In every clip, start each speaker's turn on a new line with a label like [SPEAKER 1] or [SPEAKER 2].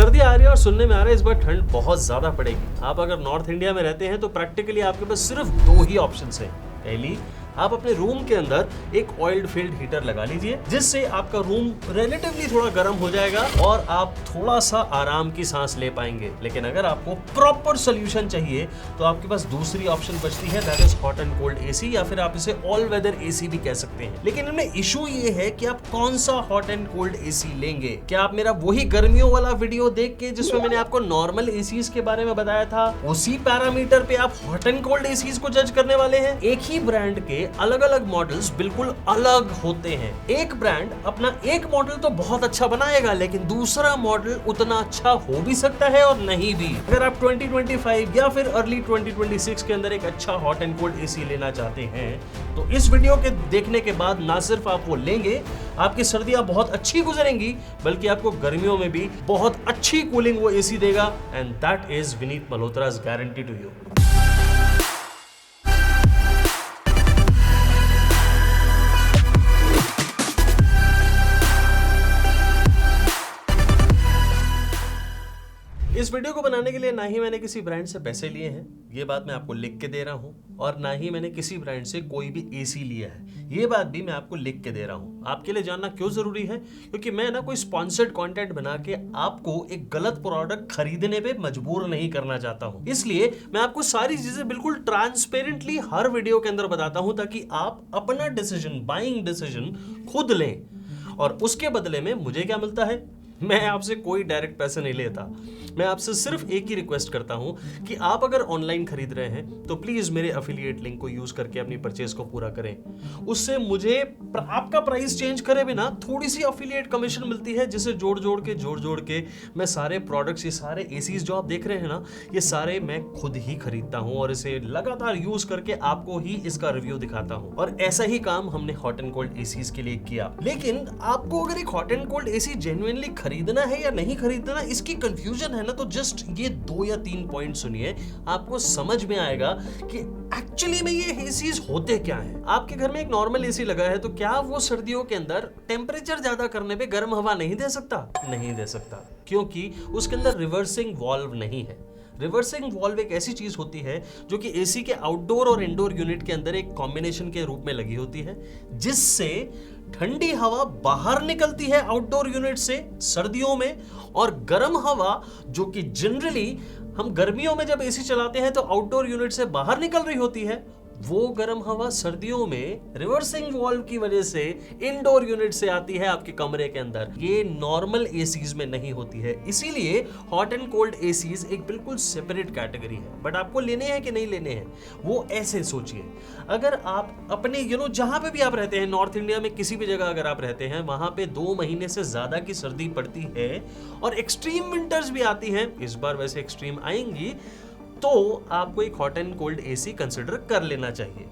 [SPEAKER 1] सर्दी आ रही है और सुनने में आ रहा है इस बार ठंड बहुत ज्यादा पड़ेगी। आप अगर नॉर्थ इंडिया में रहते हैं तो प्रैक्टिकली आपके पास सिर्फ दो ही ऑप्शंस हैं। पहली, आप अपने रूम के अंदर एक ऑयल्ड फील्ड हीटर लगा लीजिए, जिससे आपका रूम रिलेटिवली थोड़ा गर्म हो जाएगा और आप थोड़ा सा आराम की सांस ले पाएंगे। लेकिन अगर आपको प्रॉपर सोल्यूशन चाहिए तो आपके पास दूसरी ऑप्शन बचती है, that is hot and cold AC, या फिर आप इसे ऑल वेदर एसी भी कह सकते हैं। लेकिन इनमें इशू ये है कि आप कौन सा हॉट एंड कोल्ड एसी लेंगे। क्या आप मेरा वही गर्मियों वाला वीडियो देख के जिसमें मैंने आपको नॉर्मल एसीज के बारे में बताया था, उसी पैरामीटर पे आप हॉट एंड कोल्ड एसीज को जज करने वाले हैं? एक ही ब्रांड के अलग अलग मॉडल्स बिल्कुल अलग होते हैं। एक ब्रांड अपना एक मॉडल तो बहुत अच्छा बनाएगा, लेकिन दूसरा मॉडल उतना अच्छा हो भी सकता है और नहीं भी। अगर आप 2025 या फिर अर्ली 2026 के अंदर एक अच्छा हॉट एंड कोल्ड एसी लेना चाहते हैं तो इस वीडियो के देखने के बाद ना सिर्फ आप वो लेंगे, आपकी सर्दियां बहुत अच्छी गुजरेंगी, बल्कि आपको गर्मियों में भी बहुत अच्छी कूलिंग वो एसी देगा। And that is Vineet Malhotra's guarantee to you. इस वीडियो को बनाने के लिए ना ही मैंने किसी ब्रांड से पैसे लिए हैं, ये बात मैं आपको लिख के दे रहा हूं, और ना ही मैंने किसी ब्रांड से कोई भी एसी लिया है, ये बात भी मैं आपको लिख के दे रहा हूं। आपके लिए जानना क्यों जरूरी है? क्योंकि मैं ना कोई स्पॉन्सर्ड कंटेंट बना के आपको एक गलत प्रोडक्ट खरीदने पे मजबूर नहीं करना चाहता हूं। इसलिए मैं आपको सारी चीजें बिल्कुल ट्रांसपेरेंटली हर वीडियो के अंदर बताता हूं, ताकि आप अपना डिसीजन, बाइंग डिसीजन खुद लें। और उसके बदले में मुझे क्या मिलता है? मैं आपसे कोई डायरेक्ट पैसे नहीं लेता। मैं आपसे सिर्फ एक ही रिक्वेस्ट करता हूं कि आप अगर ऑनलाइन खरीद रहे हैं तो प्लीज मेरे अफिलिएट लिंक को यूज करके अपनी परचेज को पूरा करें। उससे मुझे आपका प्राइस चेंज करे बिना थोड़ी सी अफिलिएट कमीशन मिलती है, जिसे जोड़ जोड़ के मैं सारे प्रोडक्ट्स, ये सारे एसीज जो आप देख रहे हैं ना, ये सारे मैं खुद ही खरीदता हूं और इसे लगातार यूज करके आपको ही इसका रिव्यू दिखाता हूं। और ऐसा ही काम हमने हॉट एंड कोल्ड एसीज के लिए किया। लेकिन आपको अगर एक hot and cold AC genuinely खरीदना है या नहीं खरीदना, इसकी कंफ्यूजन है ना, तो जस्ट ये 2 या 3 पॉइंट सुनिए, आपको समझ में आएगा कि एक्चुअली में ये एसीज होते क्या हैं। आपके घर में एक नॉर्मल एसी लगा है, तो क्या वो सर्दियों के अंदर टेम्परेचर ज्यादा करने पे गर्म हवा नहीं दे सकता? नहीं दे सकता, क्योंकि उसके अंदर रिवर्सिंग वाल्व नहीं है। रिवर्सिंग वाल्व एक ऐसी चीज होती है जो कि एसी के आउटडोर और इंडोर यूनिट के अंदर एक कॉम्बिनेशन के रूप में लगी होती है, जिससे ठंडी हवा बाहर निकलती है आउटडोर यूनिट से सर्दियों में, और गर्म हवा जो कि जनरली हम गर्मियों में जब एसी चलाते हैं तो आउटडोर यूनिट से बाहर निकल रही होती है, वो गर्म हवा सर्दियों में रिवर्सिंग वाल्व की वजह से इंडोर यूनिट से आती है आपके कमरे के अंदर। ये नॉर्मल एसीज में नहीं होती है। इसीलिए हॉट एंड कोल्ड एसीज एक बिल्कुल सेपरेट कैटेगरी है। बट आपको लेने हैं कि नहीं लेने हैं, वो ऐसे सोचिए। अगर आप अपने जहां पे भी आप रहते हैं, नॉर्थ इंडिया में किसी भी जगह अगर आप रहते हैं, वहां पे 2 महीने से ज्यादा की सर्दी पड़ती है और एक्सट्रीम विंटर्स भी आती हैं, इस बार वैसे एक्सट्रीम आएंगी, तो आपको एक hot and cold AC consider कर लेना चाहिए।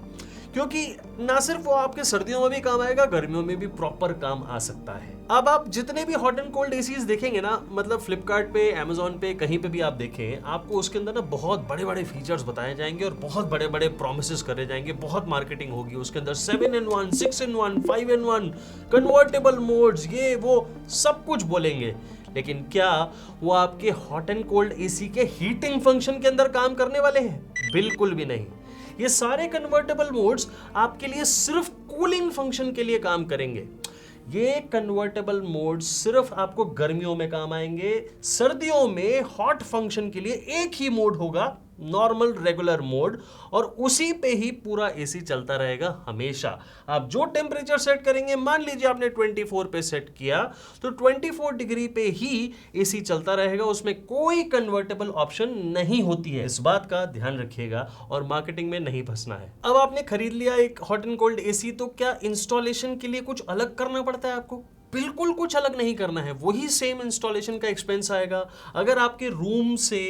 [SPEAKER 1] क्योंकि ना सिर्फ वो आपके सर्दियों में भी काम आएगा, गर्मियों में भी प्रॉपर काम आ सकता है। अब आप जितने भी हॉट एंड कोल्ड एसीज देखेंगे ना, मतलब फ्लिपकार्ट पे, अमेजोन पे, कहीं पे भी आप देखें, आपको उसके अंदर ना बहुत बड़े बड़े फीचर्स बताए जाएंगे और बहुत बड़े बड़े प्रोमिसेस करे जाएंगे, बहुत मार्केटिंग होगी उसके अंदर। 7-in-1, 6-in-1, 5-in-1, convertible modes, ये वो सब कुछ बोलेंगे। लेकिन क्या वो आपके हॉट एंड कोल्ड एसी के हीटिंग फंक्शन के अंदर काम करने वाले हैं? बिल्कुल भी नहीं। ये सारे कन्वर्टेबल मोड्स आपके लिए सिर्फ कूलिंग फंक्शन के लिए काम करेंगे। ये कन्वर्टेबल मोड्स सिर्फ आपको गर्मियों में काम आएंगे। सर्दियों में हॉट फंक्शन के लिए एक ही मोड होगा, नॉर्मल रेगुलर मोड, और उसी पे ही पूरा एसी चलता रहेगा हमेशा। आप जो टेम्परेचर सेट करेंगे, मान लीजिए आपने 24 पे सेट किया, तो 24 डिग्री पे ही एसी चलता रहेगा, उसमें कोई कन्वर्टेबल ऑप्शन नहीं होती है। इस बात का ध्यान रखिएगा और मार्केटिंग में नहीं फंसना है। अब आपने खरीद लिया एक हॉट एंड कोल्ड एसी, तो क्या इंस्टॉलेशन के लिए कुछ अलग करना पड़ता है आपको? बिल्कुल कुछ अलग नहीं करना है, वही सेम इंस्टॉलेशन का एक्सपेंस आएगा। अगर आपके रूम से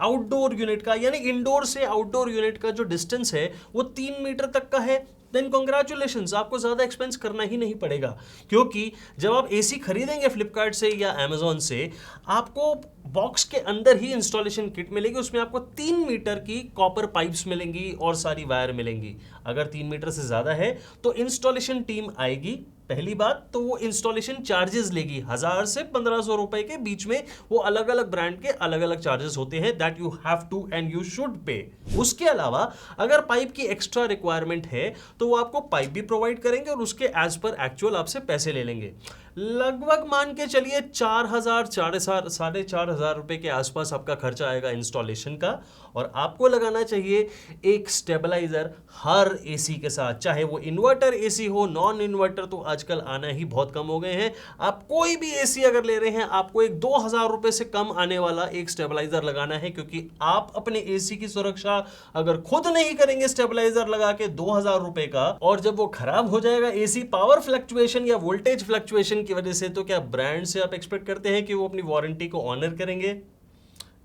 [SPEAKER 1] आउटडोर यूनिट का, यानी इंडोर से आउटडोर यूनिट का जो डिस्टेंस है वो 3 मीटर तक का है, देन कॉन्ग्रेचुलेशंस, आपको ज्यादा एक्सपेंस करना ही नहीं पड़ेगा। क्योंकि जब आप एसी खरीदेंगे फ्लिपकार्ट से या अमेजोन से, आपको बॉक्स के अंदर ही इंस्टॉलेशन किट मिलेगी, उसमें आपको 3 मीटर की कॉपर पाइप्स मिलेंगी और सारी वायर मिलेंगी। अगर 3 मीटर से ज्यादा है तो इंस्टॉलेशन टीम आएगी, पहली बात तो वो इंस्टॉलेशन चार्जेस लेगी 1000 से 1500 रुपए के बीच में। वो अलग अलग ब्रांड के अलग अलग चार्जेस होते हैं that you have to and you should pay. उसके अलावा अगर पाइप की एक्स्ट्रा रिक्वायरमेंट है तो वो आपको पाइप भी प्रोवाइड करेंगे और उसके एज पर एक्चुअल आपसे पैसे ले लेंगे। लगभग मान के चलिए 4000 4,500 रुपए के आसपास आपका खर्चा आएगा इंस्टॉलेशन का। और आपको लगाना चाहिए एक स्टेबलाइजर हर एसी के साथ, चाहे वो इन्वर्टर एसी हो, नॉन इन्वर्टर तो आजकल आना ही बहुत कम हो गए हैं। आप कोई भी एसी अगर ले रहे हैं आपको एक 2000 रुपए से कम आने वाला एक स्टेबलाइजर लगाना है, क्योंकि आप अपने एसी की सुरक्षा अगर खुद नहीं करेंगे स्टेबलाइजर लगा के 2000 रुपए का, और जब वो खराब हो जाएगा एसी पावर फ्लक्चुएशन या वोल्टेज फ्लक्चुएशन की वजह से, तो क्या ब्रांड से आप एक्सपेक्ट करते हैं कि वो अपनी वारंटी को ऑनर करेंगे?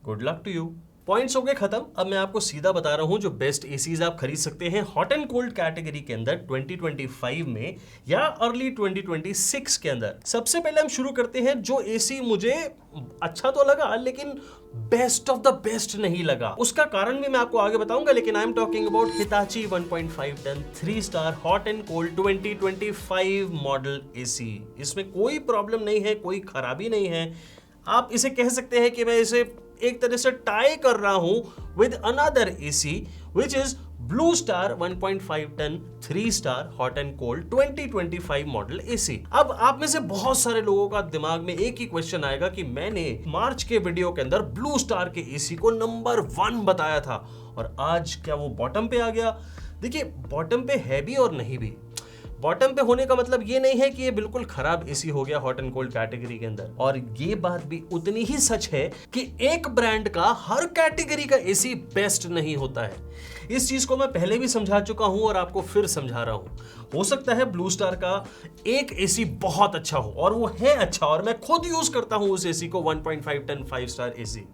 [SPEAKER 1] Good luck to you. Points हो गए खत्म। अब मैं आपको सीधा बता रहा हूं जो बेस्ट एसीज आप खरीद सकते हैं हॉट एंड कोल्ड कैटेगरी के अंदर 2025 में या अर्ली 2026 के अंदर। सबसे पहले हम शुरू करते हैं जो एसी मुझे अच्छा तो लगा लेकिन बेस्ट ऑफ द बेस्ट नहीं लगा। उसका कारण भी मैं आपको आगे बताऊंगा, लेकिन I am talking about Hitachi 1.5 ton 3 star hot and cold 2025 model AC. इसमें कोई प्रॉब्लम नहीं है, कोई खराबी नहीं है। आप इसे कह सकते हैं कि मैं इसे एक तरह से टाई कर रहा हूं with another AC which is Blue Star 1.5 ton 3 star hot and cold 2025 model AC. अब आप में से बहुत सारे लोगों का दिमाग में एक ही क्वेश्चन आएगा कि मैंने मार्च के वीडियो के अंदर ब्लू स्टार के एसी को नंबर 1 बताया था और आज क्या वो बॉटम पे आ गया? देखिए, बॉटम पे है भी और नहीं भी। बॉटम पे होने का मतलब ये नहीं है कि ये बिल्कुल खराब एसी हो गया हॉट एंड कोल्ड कैटेगरी के अंदर। और ये बात भी उतनी ही सच है कि एक ब्रांड का हर कैटेगरी का एसी बेस्ट नहीं होता है। इस चीज को मैं पहले भी समझा चुका हूं और आपको फिर समझा रहा हूं। हो सकता है ब्लू स्टार का एक एसी बहुत अच्छा हो और वो है अच्छा, और मैं खुद यूज करता हूं उस एसी को 1.5 टन 5 स्टार एसी,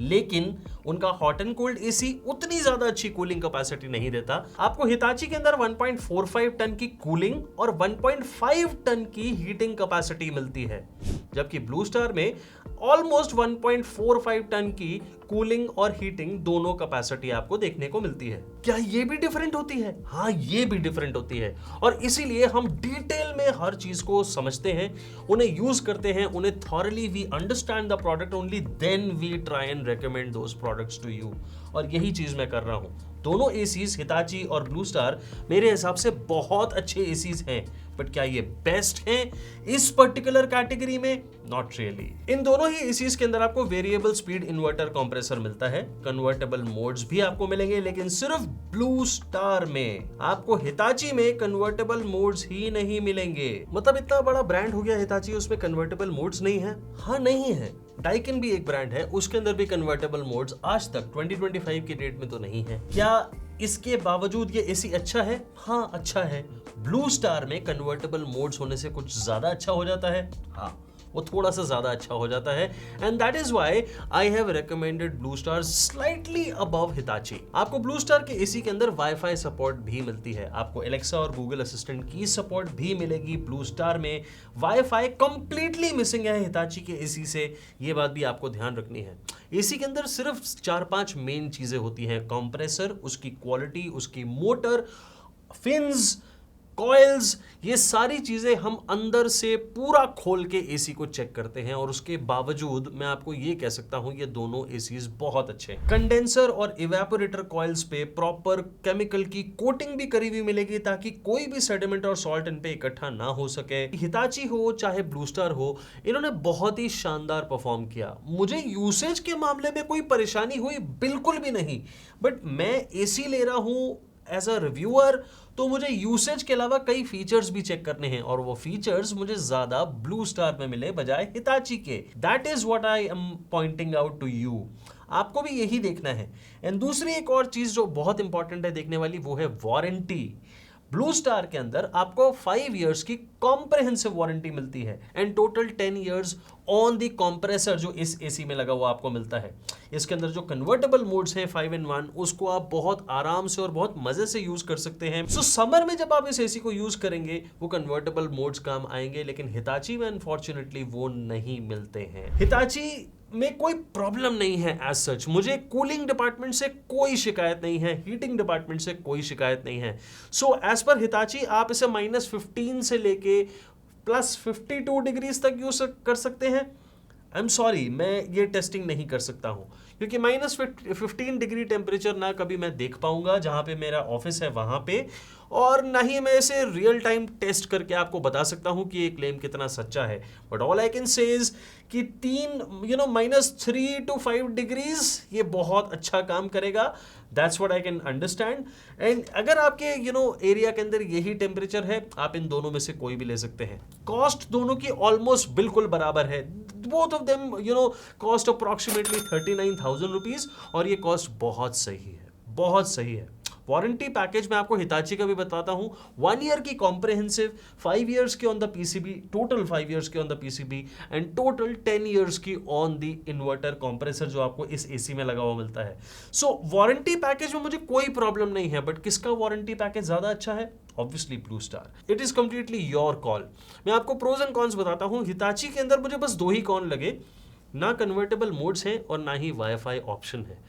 [SPEAKER 1] लेकिन उनका हॉट एंड कोल्ड एसी उतनी ज्यादा अच्छी कूलिंग कैपेसिटी नहीं देता। आपको हिताची के अंदर 1.45 टन की कूलिंग और 1.5 टन की हीटिंग कैपेसिटी मिलती है, जबकि ब्लू स्टार में ऑलमोस्ट 1.45 टन की कूलिंग और हीटिंग दोनों कैपेसिटी आपको देखने को मिलती है। क्या ये भी डिफरेंट होती है? हाँ, ये भी डिफरेंट होती है, और इसीलिए हम डिटेल में हर चीज को समझते हैं, उन्हें यूज करते हैं, उन्हें thoroughly we understand the product, only then we try and recommend those products to you. और यही चीज मैं कर रहा हूं। दोनों एसीज हिताची और ब्लू स्टार मेरे हिसाब से बहुत अच्छे एसीज हैं, बट क्या ये बेस्ट हैं इस पर्टिकुलर कैटेगरी में? Not really. इन दोनों ही एसीज के अंदर आपको वेरिएबल स्पीड इन्वर्टर कंप्रेसर मिलता है, कन्वर्टेबल मोड्स भी आपको मिलेंगे, लेकिन सिर्फ ब्लू स्टार में। आपको हिताची में कन्वर्टेबल मोड्स ही नहीं मिलेंगे। मतलब इतना बड़ा ब्रांड हो गया हिताची, उसमें कन्वर्टेबल मोड्स नहीं है? हाँ, नहीं है। डाइकिन भी एक ब्रांड है, उसके अंदर भी कन्वर्टेबल मोड्स आज तक 2025 की डेट में तो नहीं है। क्या इसके बावजूद ये एसी अच्छा है? हाँ, अच्छा है। ब्लू स्टार में कन्वर्टेबल मोड्स होने से कुछ ज्यादा अच्छा हो जाता है। हाँ, वो थोड़ा सा ज्यादा अच्छा हो जाता है, and that is why I have recommended blue star slightly above Hitachi. आपको ब्लू स्टार के एसी के अंदर वाईफाई सपोर्ट भी मिलती है, आपको एलेक्सा और गूगल असिस्टेंट की सपोर्ट भी मिलेगी ब्लू स्टार में। वाईफाई कंप्लीटली मिसिंग है हिताची के एसी से, ये बात भी आपको ध्यान रखनी है। एसी के अंदर सिर्फ 4-5 मेन चीजें होती हैं, कंप्रेसर, उसकी क्वालिटी, उसकी मोटर, फिन्स, कॉइल्स, ये सारी चीजें हम अंदर से पूरा खोल के एसी को चेक करते हैं, और उसके बावजूद मैं आपको ये कह सकता हूं ये दोनों एसीज बहुत अच्छे हैं। कंडेंसर और इवेपोरेटर कॉइल्स पे प्रॉपर केमिकल की कोटिंग भी करी हुई मिलेगी, ताकि कोई भी सेडिमेंट और सॉल्ट इन पे इकट्ठा ना हो सके। हिताची हो चाहे ब्लू स्टार हो, इन्होंने बहुत ही शानदार परफॉर्म किया। मुझे यूसेज के मामले में कोई परेशानी हुई बिल्कुल भी नहीं, बट मैं एसी ले रहा हूं एज अ रिव्यूअर, तो मुझे यूसेज के अलावा कई फीचर्स भी चेक करने हैं, और वो फीचर्स मुझे ज्यादा ब्लू स्टार में मिले बजाय हिताची के। That is what I am pointing out to you. आपको भी यही देखना है। एंड दूसरी एक और चीज जो बहुत इंपॉर्टेंट है देखने वाली, वो है वारंटी। ब्लू स्टार के अंदर आपको 5 इयर्स की कॉम्प्रहेंसिव वारंटी मिलती है, and total 10 years on the compressor जो इस एसी में लगा हुआ आपको मिलता है। इसके अंदर जो कन्वर्टेबल मोड्स हैं 5-in-1, उसको आप बहुत आराम से और बहुत मजे से यूज कर सकते हैं। सो समर में जब आप इस एसी को यूज करेंगे वो कन्वर्टेबल मोड्स काम आएंगे, लेकिन हिताची में अनफॉर्चुनेटली वो नहीं मिलते हैं। हिताची में कोई प्रॉब्लम नहीं है एज सच, मुझे कूलिंग डिपार्टमेंट से कोई शिकायत नहीं है, हीटिंग डिपार्टमेंट से कोई शिकायत नहीं है। सो एज पर हिताची आप इसे -15 से लेके +52 डिग्रीज तक यूज कर सकते हैं? आई एम सॉरी, मैं ये टेस्टिंग नहीं कर सकता हूं, क्योंकि -15 डिग्री टेम्परेचर ना कभी मैं देख पाऊंगा जहां पे मेरा ऑफिस है वहां पे, और ना ही मैं इसे रियल टाइम टेस्ट करके आपको बता सकता हूं कि ये क्लेम कितना सच्चा है। But all I can say is कि -3 to 5 डिग्रीज ये बहुत अच्छा काम करेगा। That's what I can understand. And अगर आपके एरिया के अंदर यही टेम्परेचर है, आप इन दोनों में से कोई भी ले सकते हैं। कॉस्ट दोनों की ऑलमोस्ट बिल्कुल बराबर है। Both of them cost approximately 39,000 rupees, और ये कॉस्ट बहुत सही है, बहुत सही है। वारंटी पैकेज में आपको हिताची का भी बताता हूं। 1 ईयर की कॉम्प्रिहेंसिव, 5 इयर्स की on the PCB, total 5 years की on the PCB, and total 10 years की ऑन द इन्वर्टर कंप्रेसर जो आपको इस एसी में लगा हुआ मिलता है। सो वारंटी पैकेज में मुझे कोई प्रॉब्लम नहीं है। बट किसका वारंटी पैकेज ज्यादा अच्छा है? Obviously blue star. It is completely your call. मैं आपको प्रोज एंड कॉन्स बताता हूं। हिताची के अंदर मुझे बस 2 ही कॉन लगे, ना कन्वर्टेबल मोड्स हैं और ना ही वाईफाई ऑप्शन है।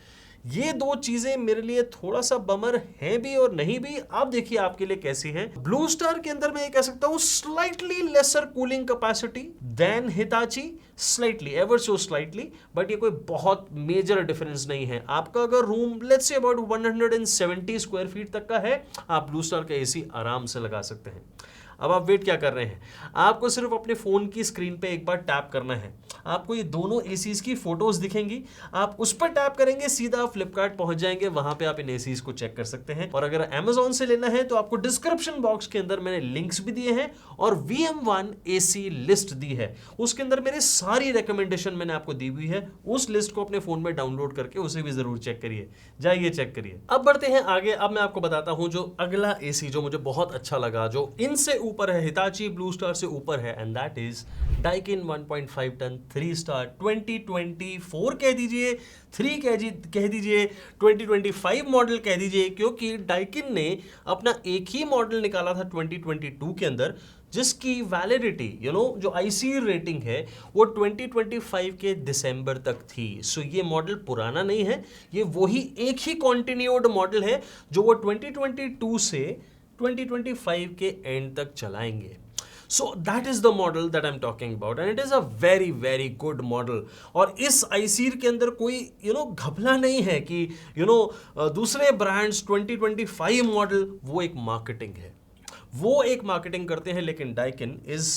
[SPEAKER 1] ये 2 चीजें मेरे लिए थोड़ा सा बमर है भी और नहीं भी। आप देखिए आपके लिए कैसी है। ब्लू स्टार के अंदर मैं ये कह सकता हूं slightly lesser cooling capacity than Hitachi, slightly, ever so slightly, but ये कोई बहुत मेजर डिफरेंस नहीं है। आपका अगर room let's say about 170 square feet तक का है, आप ब्लू स्टार का एसी आराम से लगा सकते हैं। अब आप वेट क्या कर रहे हैं? आपको सिर्फ अपने फोन की स्क्रीन पे एक बार टैप करना है, आपको ये दोनों एसीज की फोटोज दिखेंगी, आप उस पर टैप करेंगे, सीधा फ्लिपकार्ट पहुंच जाएंगे, वहां पे आप इन एसीज को चेक कर सकते हैं। और अगर Amazon से लेना है तो आपको डिस्क्रिप्शन बॉक्स के अंदर मैंने लिंक्स भी दिए हैं और VM1 एसी लिस्ट दी है, उसके अंदर मेरे सारी रिकमेंडेशन मैंने आपको दी हुई है। उस लिस्ट को अपने फोन में डाउनलोड करके उसे भी जरूर चेक करिए, जाइए चेक करिए। अब बढ़ते हैं आगे। अब मैं आपको बताता हूं जो अगला एसी जो मुझे बहुत अच्छा लगा, जो इनसे ऊपर है, हिताची ब्लू स्टार से ऊपर है, and that is Daikin 1.5 ton 3 star 2024 कह दीजिए, 3 कह दीजिए, 2025 मॉडल कह दीजिए, क्योंकि डाइकिन ने अपना एक ही मॉडल निकाला था 2022 के अंदर, जिसकी वैलिडिटी जो आईसी रेटिंग है वो 2025 के दिसंबर तक थी। सो ये मॉडल पुराना नहीं है, ये वही एक ही कॉन्टिन्यूड मॉडल है जो वो 2022 से 2025 के एंड तक चलाएंगे। So that is the model that I'm talking about, and it is a very very good model। और इस आईसीर के अंदर कोई घपला नहीं है कि दूसरे ब्रांड्स 2025 मॉडल, वो एक मार्केटिंग है, वो एक मार्केटिंग करते हैं। लेकिन Daikin is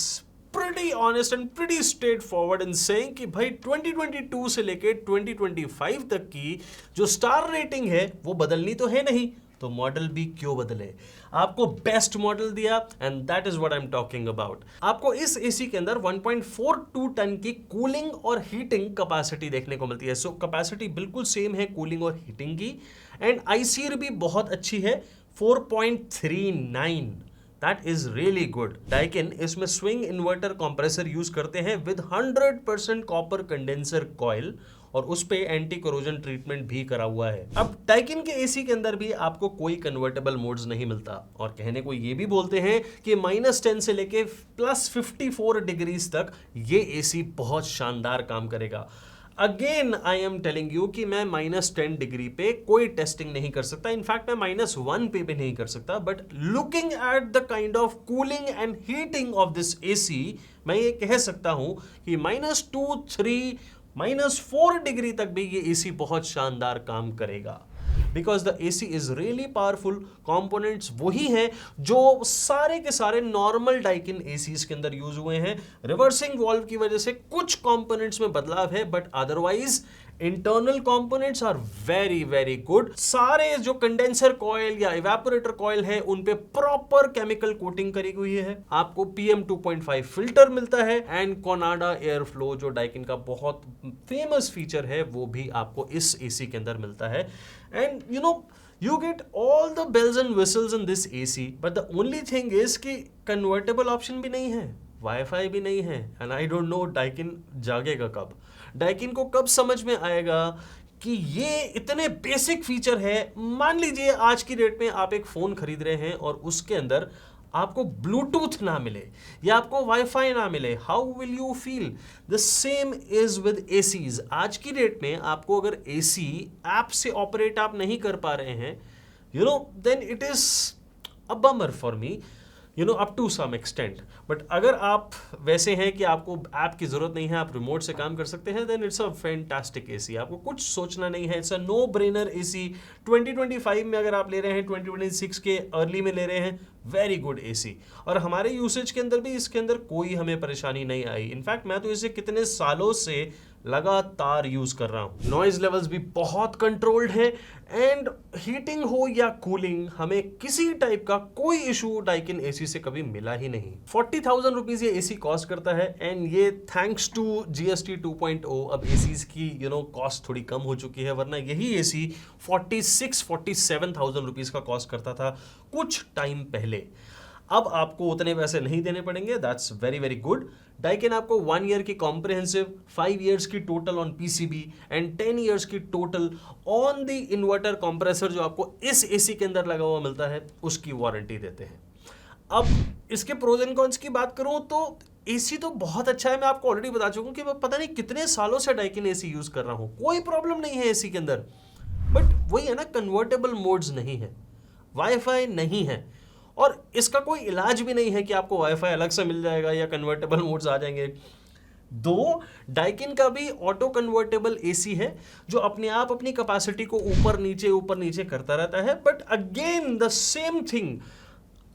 [SPEAKER 1] pretty honest and pretty straightforward in saying कि भाई 2022 से लेके 2025 तक की जो स्टार रेटिंग है वो बदलनी तो है नहीं, तो मॉडल भी क्यों बदले। आपको बेस्ट मॉडल दिया, and that is what I am talking about. आपको इस एसी के अंदर 1.42 टन की कूलिंग और हीटिंग कैपेसिटी देखने को मिलती है। सो कैपेसिटी बिल्कुल सेम है कूलिंग और हीटिंग की, एंड आईसीआर भी बहुत अच्छी है 4.39। That is really good. Daikin इसमें स्विंग इन्वर्टर कंप्रेसर यूज करते हैं विद 100% कॉपर कंडेंसर कॉइल, और उस पे एंटी कोरोजन ट्रीटमेंट भी करा हुआ है। अब डाइकिन के एसी के अंदर भी आपको कोई कन्वर्टेबल मोड्स नहीं मिलता, और कहने को ये भी बोलते हैं कि -10 से लेके +54 डिग्रीज तक ये एसी बहुत शानदार काम करेगा। Again I am telling you कि मैं -10 डिग्री पे कोई टेस्टिंग नहीं कर सकता, इनफैक्ट मैं -1 पे भी नहीं कर सकता। But looking at the kind of cooling and heating of this AC, मैं ये कह सकता हूं कि -2, 3, -4 डिग्री तक भी ये एसी बहुत शानदार काम करेगा, because the AC is really powerful. Components वही हैं जो सारे के सारे नॉर्मल डाइकिन एसीज के अंदर यूज हुए हैं। रिवर्सिंग वॉल्व की वजह से कुछ कंपोनेंट्स में बदलाव है, but otherwise internal components are very very good. सारे जो कंडेंसर कॉइल या इवेपोरेटर कॉइल है उन पे प्रॉपर केमिकल कोटिंग करी हुई है। आपको PM 2.5 फिल्टर मिलता है, एंड कोनाडा एयर फ्लो जो डाइकिन का बहुत फेमस फीचर है वो भी आपको इस एसी के अंदर मिलता है। And you get all the bells and whistles in this AC, but the only thing is कि कन्वर्टेबल ऑप्शन भी नहीं है, वाईफाई भी नहीं है, and I don't know Daikin जागेगा कब, डाइकिन को कब समझ में आएगा कि ये इतने बेसिक फीचर है। मान लीजिए आज की डेट में आप एक फोन खरीद रहे हैं और उसके अंदर आपको ब्लूटूथ ना मिले या आपको वाईफाई ना मिले, how will you feel? The same is with ACs. आज की डेट में आपको अगर एसी ऐप से ऑपरेट आप नहीं कर पा रहे हैं, then it is a bummer for me. Up to some extent. But अगर आप वैसे हैं कि आपको ऐप की जरूरत नहीं है, आप रिमोट से काम कर सकते हैं, then it's a fantastic AC. आपको कुछ सोचना नहीं है, it's a no brainer AC. 2025 में अगर आप ले रहे हैं, 2026 के अर्ली में ले रहे हैं, वेरी गुड एसी। और हमारे यूसेज के अंदर भी इसके अंदर कोई हमें परेशानी नहीं आई। इनफैक्ट मैं तो इसे कितने सालों से लगातार यूज कर रहा हूं। नॉइज लेवल्स भी बहुत कंट्रोल्ड है, एंड हीटिंग हो या कूलिंग, हमें किसी टाइप का कोई इशू डाइकिन एसी से कभी मिला ही नहीं। 40,000 रुपीज ये एसी कॉस्ट करता है, एंड ये थैंक्स टू GST 2.0 अब एसीज की कॉस्ट थोड़ी कम हो चुकी है, वरना यही एसी 47,000 रुपीज का कॉस्ट करता था कुछ टाइम पहले। अब आपको उतने पैसे नहीं देने पड़ेंगे, that's very very good. Daikin आपको 1 ईयर की कॉम्प्रिहेंसिव, 5 ईयर्स की total on PCB and 10 years की total on the inverter compressor जो आपको इस एसी के अंदर लगा हुआ मिलता है, उसकी वारंटी देते हैं। अब इसके प्रोज एंड कॉन्स की बात करूं तो एसी तो बहुत अच्छा है। मैं आपको ऑलरेडी बता चुका हूं कि मैं पता नहीं कितने सालों से डाइकिन एसी यूज कर रहा हूं, कोई प्रॉब्लम नहीं है एसी के अंदर। बट वही है ना, कन्वर्टेबल मोड्स नहीं है, वाईफाई नहीं है, और इसका कोई इलाज भी नहीं है कि आपको वाईफाई अलग से मिल जाएगा या कन्वर्टेबल मोड्स आ जाएंगे। दो डाइकिन का भी ऑटो कन्वर्टेबल एसी है जो अपने आप अपनी कैपेसिटी को ऊपर नीचे करता रहता है। But again the same thing,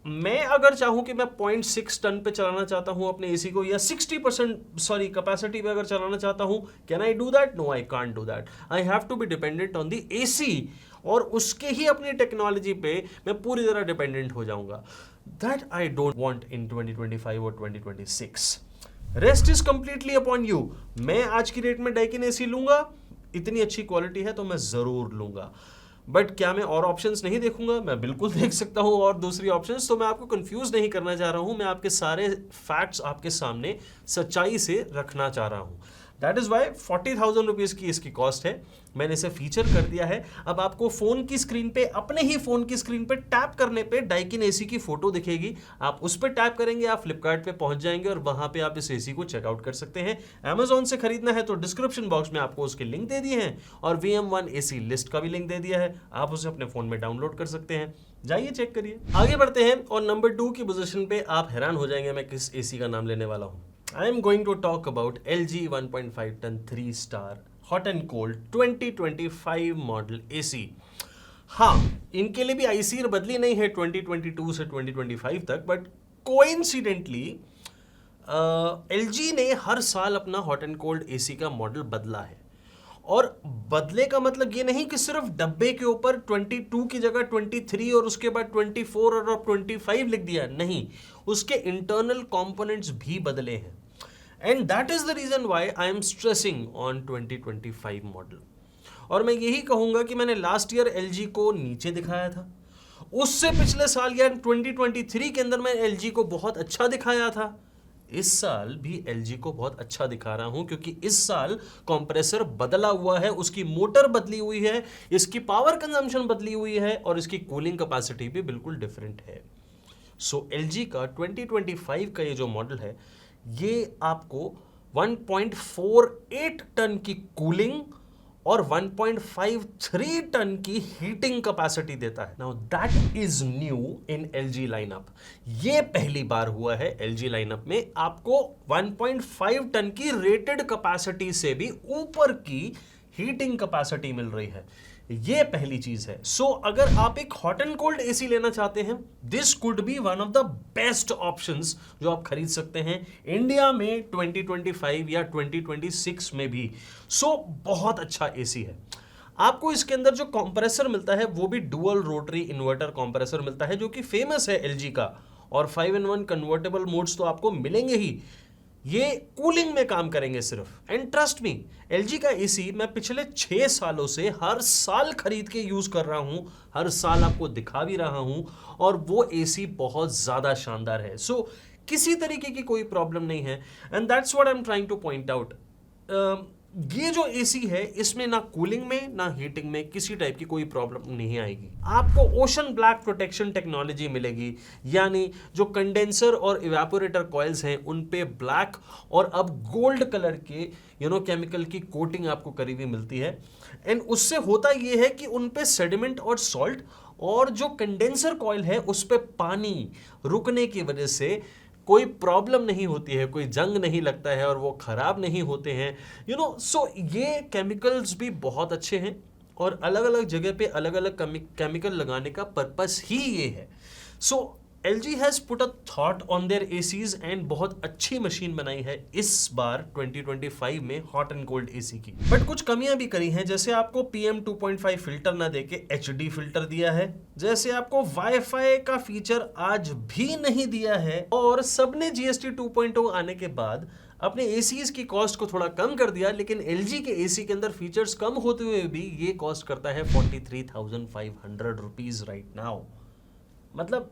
[SPEAKER 1] मैं अगर चाहूं कि मैं 0.6 टन पे चलाना चाहता हूं अपने एसी को, या 60% कैपेसिटी पे अगर चलाना चाहता हूं, can I do that? No, I can't do that. I have to be dependent on the AC, और उसके ही अपनी टेक्नोलॉजी पे मैं पूरी तरह डिपेंडेंट हो जाऊंगा। That I don't want in 2025 और 2026। Rest is completely upon you. मैं आज की डेट में डाइकिन एसी लूंगा, इतनी अच्छी क्वालिटी है तो मैं जरूर लूंगा। बट क्या मैं और ऑप्शंस नहीं देखूंगा? मैं बिल्कुल देख सकता हूं और दूसरी ऑप्शंस। तो मैं आपको कंफ्यूज नहीं करना चाह रहा हूं, मैं आपके सारे फैक्ट्स आपके सामने सच्चाई से रखना चाह रहा हूं। दैट इज वाई 40,000 रुपीज की इसकी कॉस्ट है। मैंने इसे फीचर कर दिया है। अब आपको फोन की स्क्रीन पे, अपने ही फोन की स्क्रीन पे टैप करने पे डाइकिन एसी की फोटो दिखेगी। आप उस पर टैप करेंगे, आप फ्लिपकार्ट पे पहुंच जाएंगे और वहां पे आप इस एसी को चेकआउट कर सकते हैं। Amazon से खरीदना है तो डिस्क्रिप्शन बॉक्स में आपको उसके लिंक दे दिए हैं, और VM1 एसी लिस्ट का भी लिंक दे दिया है, आप उसे अपने फोन में डाउनलोड कर सकते हैं। जाइए चेक करिए। आगे बढ़ते हैं, और नंबर 2 की पोजीशन पे आप हैरान हो जाएंगे मैं किस एसी का नाम लेने वाला हूं। I am going to talk about LG 1.5 ton 3 star hot and cold 2025 model AC। हाँ, इनके लिए भी IC बदली नहीं है 2022 से 2025 तक, बट कोइंसिडेंटली LG ने हर साल अपना हॉट एंड कोल्ड AC का मॉडल बदला है। और बदले का मतलब ये नहीं कि सिर्फ डब्बे के ऊपर 22 की जगह 23 और उसके बाद 24 और अब 25 लिख दिया, नहीं, उसके इंटरनल कंपोनेंट्स भी बदले हैं। And that is the reason why I am stressing on 2025 model. और मैं यही कहूंगा कि मैंने लास्ट ईयर LG को नीचे दिखाया था, उससे पिछले साल या 2023 के अंदर मैं LG को बहुत अच्छा दिखाया था। इस साल भी LG को बहुत अच्छा दिखा रहा हूं, क्योंकि इस साल कंप्रेसर बदला हुआ है, उसकी मोटर बदली हुई है, इसकी पावर कंजम्पशन बदली हुई है, और इसकी कूलिंग कैपेसिटी भी बिल्कुल डिफरेंट है। सो LG का 2025 का ये जो मॉडल है, ये आपको 1.48 टन की कूलिंग और 1.53 टन की हीटिंग कैपेसिटी देता है। Now that is new in LG lineup. ये पहली बार हुआ है LG लाइनअप में आपको 1.5 टन की रेटेड कैपेसिटी से भी ऊपर की हीटिंग कैपेसिटी मिल रही है। ये पहली चीज है। सो अगर आप एक हॉट एंड कोल्ड एसी लेना चाहते हैं, this could be one of the best options जो आप खरीद सकते हैं इंडिया में 2025 या 2026 में भी। सो बहुत अच्छा एसी है। आपको इसके अंदर जो कंप्रेसर मिलता है वो भी डुअल रोटरी इन्वर्टर कंप्रेसर मिलता है, जो कि फेमस है LG का, और 5-in-1 कन्वर्टेबल मोड्स तो आपको मिलेंगे ही। ये कूलिंग में काम करेंगे सिर्फ। एंड ट्रस्ट मी, LG का एसी मैं पिछले 6 सालों से हर साल खरीद के यूज कर रहा हूं, हर साल आपको दिखा भी रहा हूं, और वो एसी बहुत ज्यादा शानदार है। सो किसी तरीके की कोई प्रॉब्लम नहीं है, and that's what I am trying two point out. ये जो एसी है इसमें ना कूलिंग में ना हीटिंग में किसी टाइप की कोई प्रॉब्लम नहीं आएगी। आपको ओशन ब्लैक प्रोटेक्शन टेक्नोलॉजी मिलेगी, यानी जो कंडेंसर और इवेपोरेटर कॉइल्स हैं उन पे ब्लैक और अब गोल्ड कलर के केमिकल की कोटिंग आपको करी हुई मिलती है। एंड उससे होता ये है कि उन पे सेडिमेंट और सॉल्ट और जो कंडेंसर कॉइल है उस पे पानी रुकने की वजह से कोई प्रॉब्लम नहीं होती है, कोई जंग नहीं लगता है और वो खराब नहीं होते हैं सो ये केमिकल्स भी बहुत अच्छे हैं और अलग अलग जगह पे अलग अलग केमिकल लगाने का पर्पस ही ये है। सो LG has put a thought on their ACs and बहुत अच्छी मशीन बनाई है इस बार 2025 में हॉट एंड कोल्ड एसी की। बट कुछ कमियां भी करी हैं, जैसे आपको PM 2.5 फिल्टर ना देके HD फिल्टर दिया है, जैसे आपको वाईफाई का फीचर आज भी नहीं दिया है, और सबने GST 2.0 आने के बाद अपने एसीज की कॉस्ट को थोड़ा कम कर दिया, लेकिन LG के एसी के अंदर फीचर्स कम होते हुए भी ये कॉस्ट करता है 43,500 रुपीज राइट नाउ। मतलब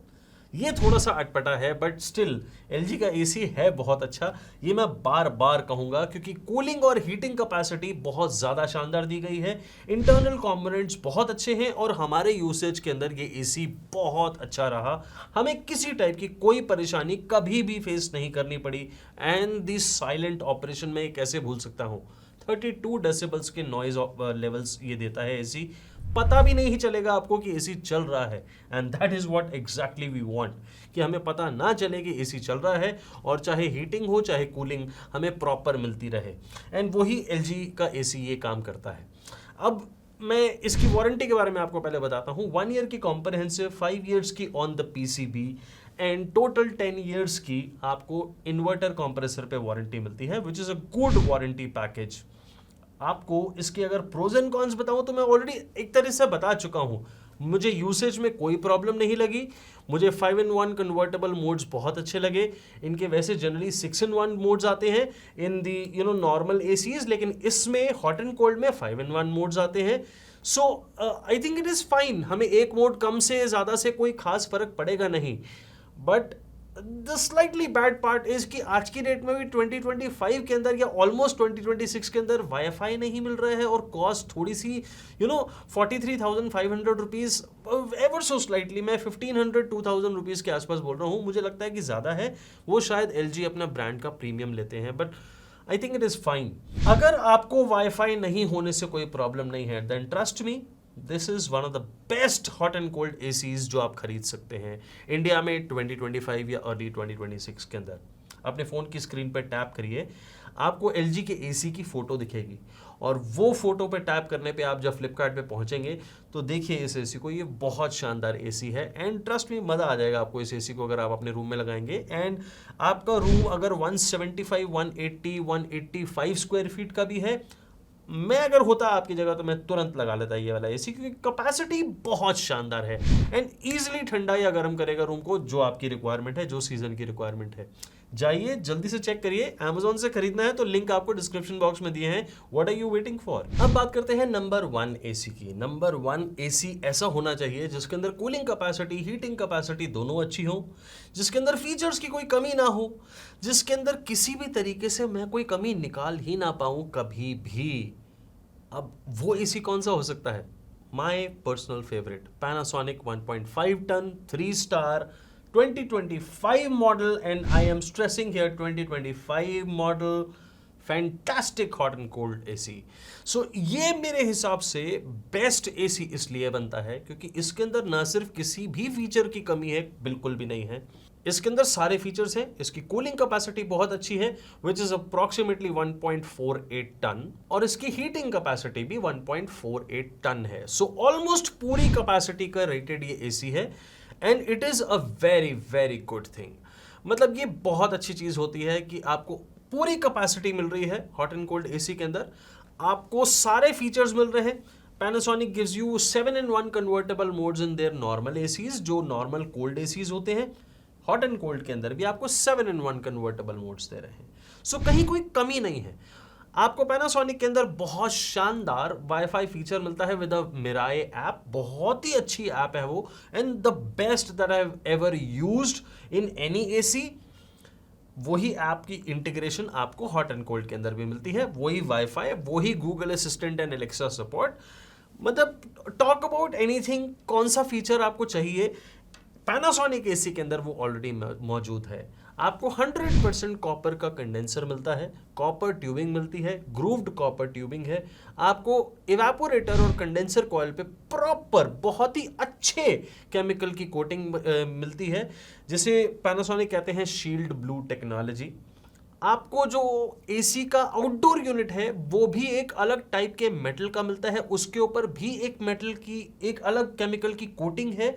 [SPEAKER 1] ये थोड़ा सा अटपटा है, बट स्टिल LG का एसी है बहुत अच्छा, ये मैं बार बार कहूंगा, क्योंकि कूलिंग और हीटिंग कैपेसिटी बहुत ज़्यादा शानदार दी गई है, इंटरनल कंपोनेंट्स बहुत अच्छे हैं और हमारे यूसेज के अंदर ये एसी बहुत अच्छा रहा। हमें किसी टाइप की कोई परेशानी कभी भी फेस नहीं करनी पड़ी। एंड दिस साइलेंट ऑपरेशन में कैसे भूल सकता हूँ, 32 डेसिबल्स के नॉइज लेवल्स ये देता है एसी, पता भी नहीं चलेगा आपको कि एसी चल रहा है। And that is what exactly we want, कि हमें पता ना चले कि एसी चल रहा है और चाहे हीटिंग हो चाहे कूलिंग हमें प्रॉपर मिलती रहे। एंड वही LG का एसी ये काम करता है। अब मैं इसकी वारंटी के बारे में आपको पहले बताता हूँ। 1 ईयर की कॉम्प्रहेंसिव, 5 ईयर्स की on the PCB and total 10 years की आपको इन्वर्टर कंप्रेसर पे वारंटी मिलती है, which is a good warranty package. आपको इसके अगर प्रोज एंड कॉन्स बताऊं तो मैं ऑलरेडी एक तरह से बता चुका हूं। मुझे यूसेज में कोई प्रॉब्लम नहीं लगी, मुझे 5-in-1 कन्वर्टेबल मोड्स बहुत अच्छे लगे। इनके वैसे जनरली 6-in-1 मोड्स आते हैं इन दी नॉर्मल एसीज, लेकिन इसमें हॉट एंड कोल्ड में 5-in-1 मोड्स आते हैं। So I think it is fine, हमें एक मोड कम से ज़्यादा से कोई खास फर्क पड़ेगा नहीं। But the slightly bad part is कि आज की डेट में भी 2025 के अंदर या ऑलमोस्ट 2026 के अंदर वाईफाई नहीं मिल रहा है और कॉस्ट थोड़ी सी 43,500 रुपीज, एवर सो स्लाइटली, मैं 1,500-2,000 रुपीज के आसपास बोल रहा हूँ, मुझे लगता है कि ज़्यादा है। वो शायद LG अपना ब्रांड का प्रीमियम लेते हैं, but I think it is fine. अगर आपको वाईफाई नहीं होने से कोई प्रॉब्लम नहीं है, then trust me, this is one of the best hot and cold ACs जो आप खरीद सकते हैं इंडिया में 2025 या अर्ली 2026 के अंदर। अपने फ़ोन की स्क्रीन पर टैप करिए, आपको LG के एसी की फ़ोटो दिखेगी और वो फोटो पे टैप करने पे आप जब फ्लिपकार्ट पे पहुंचेंगे तो देखिए इस एसी को, ये बहुत शानदार एसी है। एंड ट्रस्ट में मज़ा आ जाएगा आपको इस एसी को अगर आप अपने रूम में लगाएंगे। एंड आपका रूम अगर 175, 180, 185 स्क्वायर फीट का भी है, मैं अगर होता आपकी जगह तो मैं तुरंत लगा लेता ये वाला एसी, क्योंकि कैपेसिटी बहुत शानदार है एंड इजीली ठंडा या गर्म करेगा रूम को, जो आपकी रिक्वायरमेंट है, जो सीजन की रिक्वायरमेंट है। जाइए जल्दी से चेक करिए, Amazon से खरीदना है तो लिंक आपको डिस्क्रिप्शन बॉक्स में दिए हैं। What are you waiting for? अब बात करते हैं नंबर 1 एसी की। नंबर 1 एसी ऐसा होना चाहिए जिसके अंदर कूलिंग कैपेसिटी, हीटिंग कैपेसिटी दोनों अच्छी हो, जिसके अंदर फीचर्स की कोई कमी ना हो, जिसके अंदर किसी भी तरीके से मैं कोई कमी निकाल ही ना पाऊं कभी भी। अब वो एसी कौन सा हो सकता है? My personal favourite Panasonic 1.5 ton 3 star 2025 model, and I am stressing here 2025 model, fantastic hot and cold AC. So ये मेरे हिसाब से बेस्ट एसी इसलिए बनता है क्योंकि इसके अंदर ना सिर्फ किसी भी फीचर की कमी है, बिल्कुल भी नहीं है, इसके अंदर सारे फीचर्स हैं। इसकी कूलिंग कैपेसिटी बहुत अच्छी है विच इज अप्रोक्सीमेटली 1.48 टन, और इसकी हीटिंग कैपेसिटी भी 1.48 टन है। सो ऑलमोस्ट पूरी कैपेसिटी का रेटेड ये एसी है and it is a very very good thing. मतलब ये बहुत अच्छी चीज होती है कि आपको पूरी कैपेसिटी मिल रही है हॉट एंड कोल्ड एसी के अंदर, आपको सारे फीचर्स मिल रहे हैं। Panasonic gives you 7-in-1 convertible modes in their normal ACs, जो नॉर्मल कोल्ड एसीज होते हैं। हॉट एंड कोल्ड के अंदर भी आपको 7-in-1 कन्वर्टेबल मोड्स दे रहे हैं। सो कहीं कोई कमी नहीं है। आपको Panasonic के अंदर बहुत शानदार वाईफाई फीचर मिलता है विद अ मिराई ऐप, बहुत ही अच्छी ऐप है वो, and the best that I have ever used in any AC. वही ऐप की इंटीग्रेशन आपको हॉट एंड कोल्ड के अंदर भी मिलती है, वही वाईफाई, वही Google assistant and Alexa support. मतलब टॉक अबाउट एनीथिंग, कौन सा फीचर आपको चाहिए, पैनासोनिक एसी के अंदर वो ऑलरेडी मौजूद है। आपको 100% कॉपर का कंडेंसर मिलता है, कॉपर ट्यूबिंग मिलती है, ग्रूव्ड कॉपर ट्यूबिंग है। आपको इवेपोरेटर और कंडेंसर कॉइल पे प्रॉपर बहुत ही अच्छे केमिकल की कोटिंग मिलती है, जिसे पैनासोनिक कहते हैं शील्ड ब्लू टेक्नोलॉजी। आपको जो एसी का आउटडोर यूनिट है वो भी एक अलग टाइप के मेटल का मिलता है, उसके ऊपर भी एक मेटल की एक अलग केमिकल की कोटिंग है,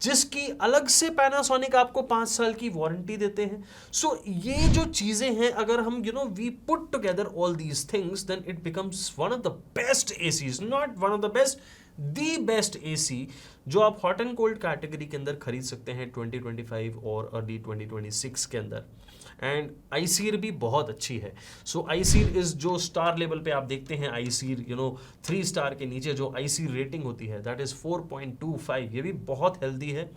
[SPEAKER 1] जिसकी अलग से पैनासोनिक आपको 5 साल की वारंटी देते हैं। सो ये जो चीजें हैं, अगर हम we put together all these things, then it becomes one of the best ACs, not one of the best, the best AC जो आप हॉट एंड कोल्ड कैटेगरी के अंदर खरीद सकते हैं 2025 और अर्ली 2026 के अंदर। एंड आईसीर भी बहुत अच्छी है। सो आईसीर इज जो स्टार लेवल पे आप देखते हैं, आईसीर 3 स्टार के नीचे जो आईसीर रेटिंग होती है दैट इज 4.25, ये भी बहुत हेल्दी है।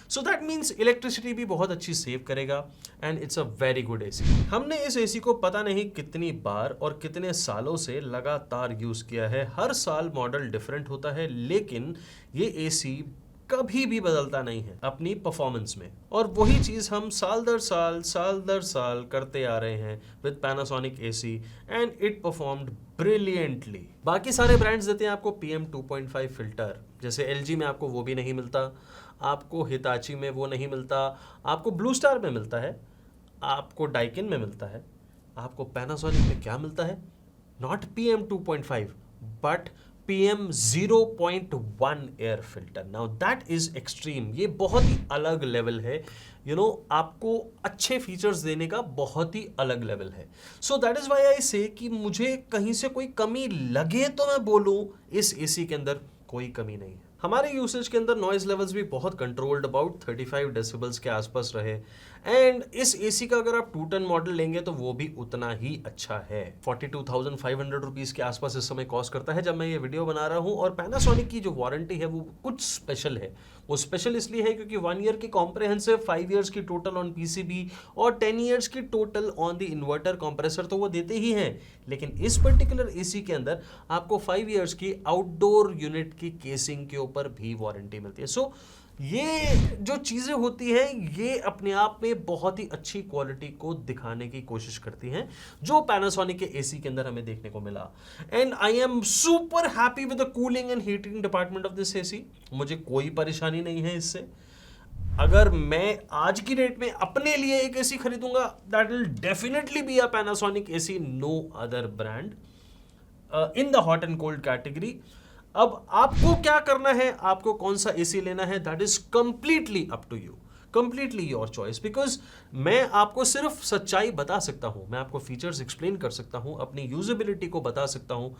[SPEAKER 1] सो दैट मीन्स इलेक्ट्रिसिटी भी बहुत अच्छी सेव करेगा and it's a very good AC. हमने इस एसी को पता नहीं कितनी बार और कितने सालों से लगातार यूज किया है, हर साल मॉडल डिफरेंट होता है, लेकिन ये एसी कभी भी बदलता नहीं है अपनी परफॉर्मेंस में। और वही चीज हम साल दर साल करते आ रहे हैं with Panasonic AC and it performed brilliantly. बाकी सारे ब्रांड्स देते हैं आपको PM 2.5 फिल्टर, जैसे LG में आपको वो भी नहीं मिलता, आपको हिताची में वो नहीं मिलता, आपको ब्लू स्टार में मिलता है, आपको डाइकिन में मिलता है, आपको पैनासोनिक में क्या मिलता है, not PM 2.5 but PM 0.1 air filter. Now that is extreme, ये बहुत ही अलग लेवल है, आपको अच्छे फीचर्स देने का बहुत ही अलग लेवल है। So that is why I से कि मुझे कहीं से कोई कमी लगे तो मैं बोलूं इस एसी के अंदर कोई कमी नहीं है। हमारे यूसेज के अंदर नॉइज लेवल्स भी बहुत कंट्रोल्ड, अबाउट 35 डेसिबल्स के आसपास रहे। एंड इस एसी का अगर आप 2 टन मॉडल लेंगे तो वो भी उतना ही अच्छा है। 42,500 रुपीज के आसपास इस समय कॉस्ट करता है जब मैं ये वीडियो बना रहा हूँ। और पैनासोनिक की जो वारंटी है वो कुछ स्पेशल है। वो स्पेशल इसलिए है क्योंकि 1 ईयर की कॉम्प्रहेंसिव, 5 ईयर्स की टोटल ऑन PCB और 10 ईयर्स की total on the inverter compressor तो वो देते ही हैं, लेकिन इस पर्टिकुलर एसी के अंदर आपको 5 ईयर्स की आउटडोर यूनिट की केसिंग के ऊपर भी वारंटी मिलती है। सो ये जो चीजें होती हैं ये अपने आप में बहुत ही अच्छी क्वालिटी को दिखाने की कोशिश करती हैं, जो पैनासोनिक के एसी के अंदर हमें देखने को मिला। And I am super happy with the cooling and heating department of this AC. मुझे कोई परेशानी नहीं है इससे। अगर मैं आज की डेट में अपने लिए एक एसी खरीदूंगा, that will definitely be a Panasonic AC, no other brand in the hot and cold category. अब आपको क्या करना है, आपको कौन सा एसी लेना है, that is completely up to you, completely your choice. Because मैं आपको सिर्फ सच्चाई बता सकता हूं, मैं आपको फीचर्स एक्सप्लेन कर सकता हूं, अपनी यूजेबिलिटी को बता सकता हूं,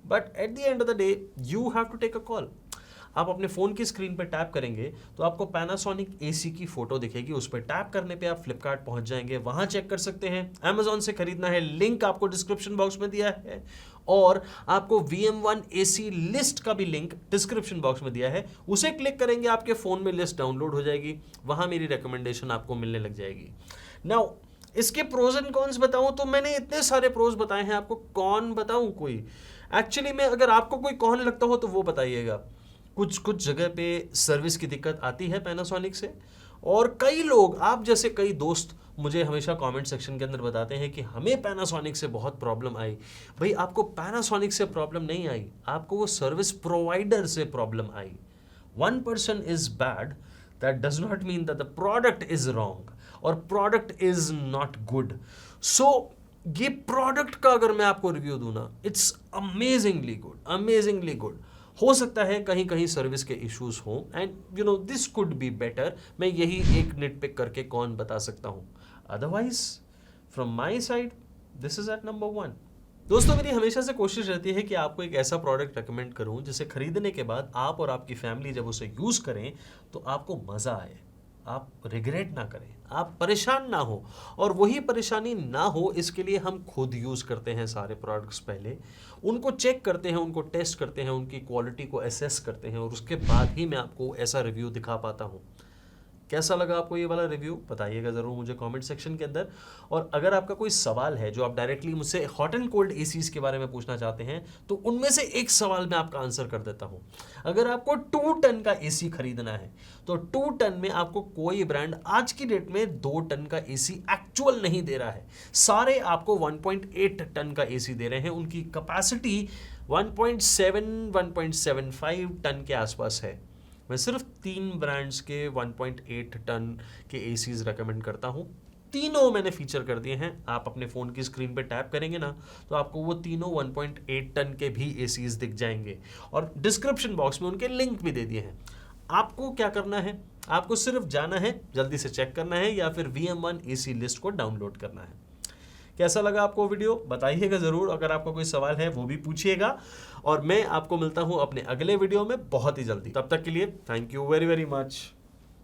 [SPEAKER 1] but at the end of the day you have to take a call. आप अपने फ़ोन की स्क्रीन पर टैप करेंगे तो आपको पैनासोनिक एसी की फोटो दिखेगी, उस पर टैप करने पे आप फ्लिपकार्ट पहुंच जाएंगे, वहां चेक कर सकते हैं। अमेजॉन से खरीदना है, लिंक आपको डिस्क्रिप्शन बॉक्स में दिया है, और आपको VM1 AC लिस्ट का भी लिंक डिस्क्रिप्शन बॉक्स में दिया है, उसे क्लिक करेंगे आपके फ़ोन में लिस्ट डाउनलोड हो जाएगी, वहां मेरी रिकमेंडेशन आपको मिलने लग जाएगी। नाउ इसके प्रोज एंड कॉन्स बताऊं तो मैंने इतने सारे प्रोज बताए हैं, आपको कौन बताऊं कोई। एक्चुअली में अगर आपको कोई कौन लगता हो तो वो बताइएगा। कुछ जगह पे सर्विस की दिक्कत आती है पैनासोनिक से, और कई लोग, आप जैसे कई दोस्त मुझे हमेशा कमेंट सेक्शन के अंदर बताते हैं कि हमें पैनासोनिक से बहुत प्रॉब्लम आई। भाई आपको पैनासोनिक से प्रॉब्लम नहीं आई, आपको वो सर्विस प्रोवाइडर से problem I. 1% is bad, that does not mean that the product is wrong और प्रोडक्ट इज नॉट गुड। सो ये प्रोडक्ट का अगर मैं आपको रिव्यू दूं ना, it's amazingly good, amazingly good. हो सकता है कहीं कहीं सर्विस के इश्यूज हों and this could be better, मैं यही एक निट पिक करके कौन बता सकता हूं। Otherwise from my side this is at number 1। दोस्तों मेरी हमेशा से कोशिश रहती है कि आपको एक ऐसा प्रोडक्ट रेकमेंड करूं जिसे खरीदने के बाद आप और आपकी फैमिली जब उसे यूज करें तो आपको मजा आए, आप रिग्रेट ना करें, आप परेशान ना हो। और वही परेशानी ना हो इसके लिए हम खुद यूज़ करते हैं सारे प्रोडक्ट्स, पहले उनको चेक करते हैं, उनको टेस्ट करते हैं, उनकी क्वालिटी को एसेस करते हैं, और उसके बाद ही मैं आपको ऐसा रिव्यू दिखा पाता हूँ। कैसा लगा आपको ये वाला रिव्यू, बताइएगा ज़रूर मुझे कमेंट सेक्शन के अंदर। और अगर आपका कोई सवाल है जो आप डायरेक्टली मुझसे हॉट एंड कोल्ड एसीज के बारे में पूछना चाहते हैं तो उनमें से एक सवाल मैं आपका आंसर कर देता हूं। अगर आपको 2 टन का एसी खरीदना है तो 2 टन में आपको कोई ब्रांड आज की डेट में 2 टन का एसी एक्चुअल नहीं दे रहा है। सारे आपको 1.8 टन का एसी दे रहे हैं। उनकी कैपेसिटी 1.7 1.75 टन के आसपास है। मैं सिर्फ 3 ब्रांड्स के 1.8 टन के एसीज रेकमेंड करता हूं। तीनों मैंने फीचर कर दिए हैं। आप अपने फ़ोन की स्क्रीन पे टैप करेंगे ना तो आपको वो तीनों 1.8 टन के भी एसीज दिख जाएंगे और डिस्क्रिप्शन बॉक्स में उनके लिंक भी दे दिए हैं। आपको क्या करना है, आपको सिर्फ जाना है, जल्दी से चेक करना है या फिर VM1 एसी लिस्ट को डाउनलोड करना है। कैसा लगा आपको वीडियो, बताइएगा ज़रूर। अगर आपका कोई सवाल है वो भी पूछिएगा और मैं आपको मिलता हूं अपने अगले वीडियो में बहुत ही जल्दी। तब तक के लिए thank you very very much.